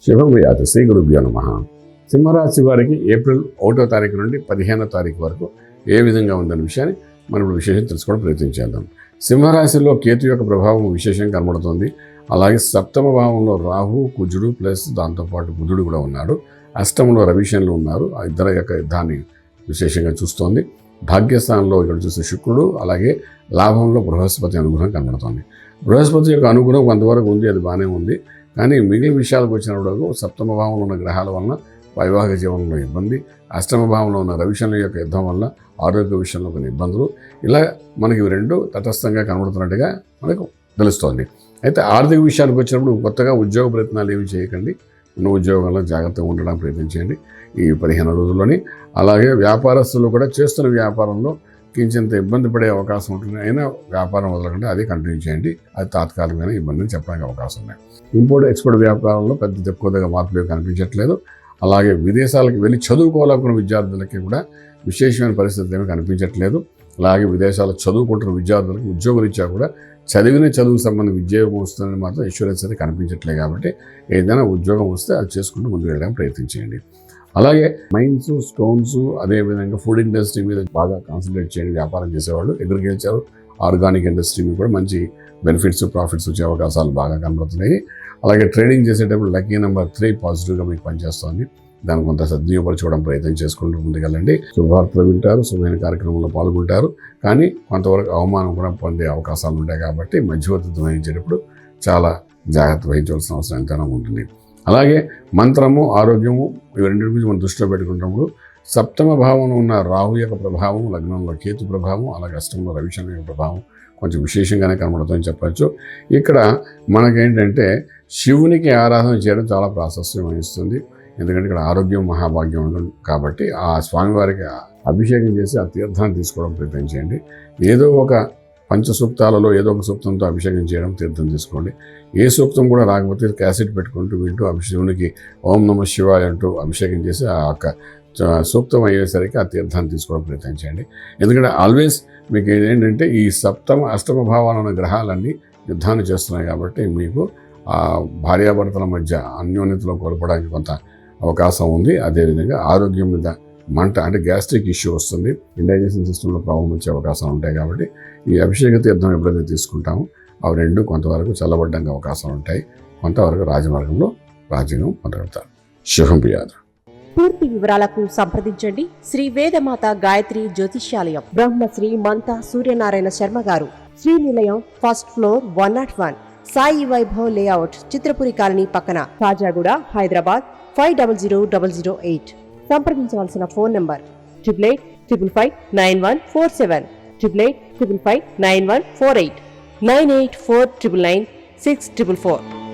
శుభం వ్యాధి శ్రీ గురుభ్యో నమః. సింహరాశి వారికి ఏప్రిల్ 1వ తారీఖు నుండి 15వ తారీఖు వరకు ఏ విధంగా ఉందనే విషయాన్ని మనం ఇప్పుడు విశేషం తెలుసుకోవడం ప్రయత్నం చేద్దాం. సింహరాశిలో కేతు యొక్క ప్రభావం విశేషంగా కనబడుతుంది. అలాగే సప్తమ భావంలో రాహు, కుజుడు ప్లస్ దాంతోపాటు బుధుడు కూడా ఉన్నాడు. అష్టమంలో రవిశనులు ఉన్నారు. ఆ ఇద్దరు యొక్క యుద్ధాన్ని విశేషంగా చూస్తోంది. భాగ్యస్థానంలో ఇక్కడ చూస్తే శుక్రుడు, అలాగే లాభంలో బృహస్పతి అనుగ్రహం కనబడుతుంది. బృహస్పతి యొక్క అనుగ్రహం కొంతవరకు ఉంది, అది బాగానే ఉంది. కానీ మిగిలిన విషయాలకు వచ్చినప్పుడు సప్తమ భావంలో ఉన్న గ్రహాల వలన వైవాహిక జీవనంలో ఇబ్బంది, అష్టమ భావంలో ఉన్న రవిశనుల యొక్క యుద్ధం వల్ల ఆరోగ్య విషయంలో కొన్ని ఇబ్బందులు, ఇలా మనకి రెండు తటస్థంగా కనబడుతున్నట్టుగా మనకు తెలుస్తోంది. అయితే ఆర్థిక విషయానికి వచ్చినప్పుడు కొత్తగా ఉద్యోగ ప్రయత్నాలు ఏమి చేయకండి. ఉన్న ఉద్యోగంలో జాగ్రత్తగా ఉండడానికి ప్రయత్నించండి ఈ 15 రోజుల్లోని. అలాగే వ్యాపారస్తులు కూడా చేస్తున్న వ్యాపారంలో కించెంత ఇబ్బంది పడే అవకాశం ఉంటుంది. అయినా వ్యాపారం వదలకుండా అది కంటిన్యూ చేయండి. అది తాత్కాలికమైన ఇబ్బందిని చెప్పడానికి అవకాశం ఉన్నాయి. ఇంపోర్ట్ ఎక్స్పోర్ట్ వ్యాపారంలో పెద్ద ఎక్కువగా మార్పులు కనిపించట్లేదు. అలాగే విదేశాలకు వెళ్ళి చదువుకోవాలనుకున్న విద్యార్థులకి కూడా విశేషమైన పరిస్థితి ఏమీ కనిపించట్లేదు. అలాగే విదేశాల్లో చదువుకుంటున్న విద్యార్థులకు ఉద్యోగరీత్యా కూడా చదివిన చదువుకు సంబంధించిన ఉద్యోగం వస్తుందని మాత్రం ఇన్సూరెన్స్ అయితే కనిపించట్లేదు. కాబట్టి ఏదైనా ఉద్యోగం వస్తే అది చేసుకుంటూ ముందుకు వెళ్ళడానికి ప్రయత్నించేయండి. అలాగే మైన్స్, స్టోన్స్, అదేవిధంగా ఫుడ్ ఇండస్ట్రీ మీద బాగా కాన్సన్ట్రేట్ చేయండి. వ్యాపారం చేసేవాళ్ళు అగ్రికల్చర్, ఆర్గానిక్ ఇండస్ట్రీ మీద కూడా మంచి బెనిఫిట్స్, ప్రాఫిట్స్ వచ్చే అవకాశాలు బాగా కనబడుతున్నాయి. అలాగే ట్రేడింగ్ చేసేటప్పుడు లక్కీ నెంబర్ 3 పాజిటివ్గా మీకు పనిచేస్తుంది. దాన్ని కొంత సద్వినియోగపరచుకోవడం ప్రయత్నం చేసుకుంటూ ముందుకెళ్ళండి. శుభవార్తలు వింటారు, శుభమైన కార్యక్రమంలో పాల్గొంటారు. కానీ కొంతవరకు అవమానం కూడా పొందే అవకాశాలు ఉంటాయి. కాబట్టి మధ్యవర్తిత్వం వహించేటప్పుడు చాలా జాగ్రత్త వహించవలసిన అవసరం ఎంతైనా ఉంటుంది. అలాగే మంత్రము, ఆరోగ్యము ఇవి రెండింటి గురించి మనం దృష్టిలో పెట్టుకుంటున్నప్పుడు సప్తమ భావంలో ఉన్న రాహు యొక్క ప్రభావం, లగ్నంలో కేతు ప్రభావం, అలాగే అష్టమంలో రవిశనుల యొక్క ప్రభావం కొంచెం విశేషంగానే కనబడుతుందని చెప్పచ్చు. ఇక్కడ మనకేంటంటే శివునికి ఆరాధన చేయడం చాలా ప్రాశస్త్యం వహిస్తుంది. ఎందుకంటే ఇక్కడ ఆరోగ్యం మహాభాగ్యం ఉంటుంది. కాబట్టి ఆ స్వామివారికి అభిషేకం చేసి ఆ తీర్థాన్ని తీసుకోవడం ప్రయత్నం చేయండి. ఏదో ఒక పంచసూక్తాలలో ఏదో ఒక సూక్తంతో అభిషేకం చేయడం, తీర్థం తీసుకోండి. ఏ సూక్తం కూడా రాకపోతే క్యాసెట్ పెట్టుకుంటూ వింటూ శివునికి ఓం నమ శివాయ అంటూ అభిషేకం చేసి ఆ యొక్క సూక్తం అయ్యేసరికి ఆ తీర్థాన్ని తీసుకోవడం ప్రయత్నం చేయండి. ఎందుకంటే ఆల్వేస్ మీకు ఏంటంటే ఈ సప్తమ అష్టమ భావాలు ఉన్న గ్రహాలన్నీ యుద్ధాన్ని చేస్తున్నాయి. కాబట్టి మీకు ఆ భార్యాభర్తల మధ్య అన్యోన్యతలో కోల్పోవడానికి కొంత అవకాశం ఉంది. అదేవిధంగా ఆరోగ్యం మీద మంట, అంటే గ్యాస్ట్రిక్ ఇష్యూ వస్తుంది, ఇండైజెషన్ సిస్టంలో ప్రాబ్లం వచ్చే అవకాశాలు ఉంటాయి. కాబట్టి ఈ అభిషేక తీర్థం ఎప్పుడైతే తీసుకుంటామో అవి రెండు కొంతవరకు చల్లబడ్డానికి అవకాశాలు ఉంటాయి. కొంతవరకు రాజమార్గంలో రాజ్యం పొందగలుగుతారు. శుభం ప్రియాద. పూర్తి వివరాలకు సంప్రదించండి శ్రీ వేదమాత గాయత్రి జ్యోతిష్యాలయం, Brahmasri మంతా Suryanarayana Sharma garu, Srinilayam, first floor, 101, Sai Vaibhav layout, Chitrapuri colony పక్కన, కాజాగూడ, హైదరాబాద్ 500008. సంప్రదించవలసిన ఫోన్ నంబర్ 8855559147, 8855559148, 9849996644.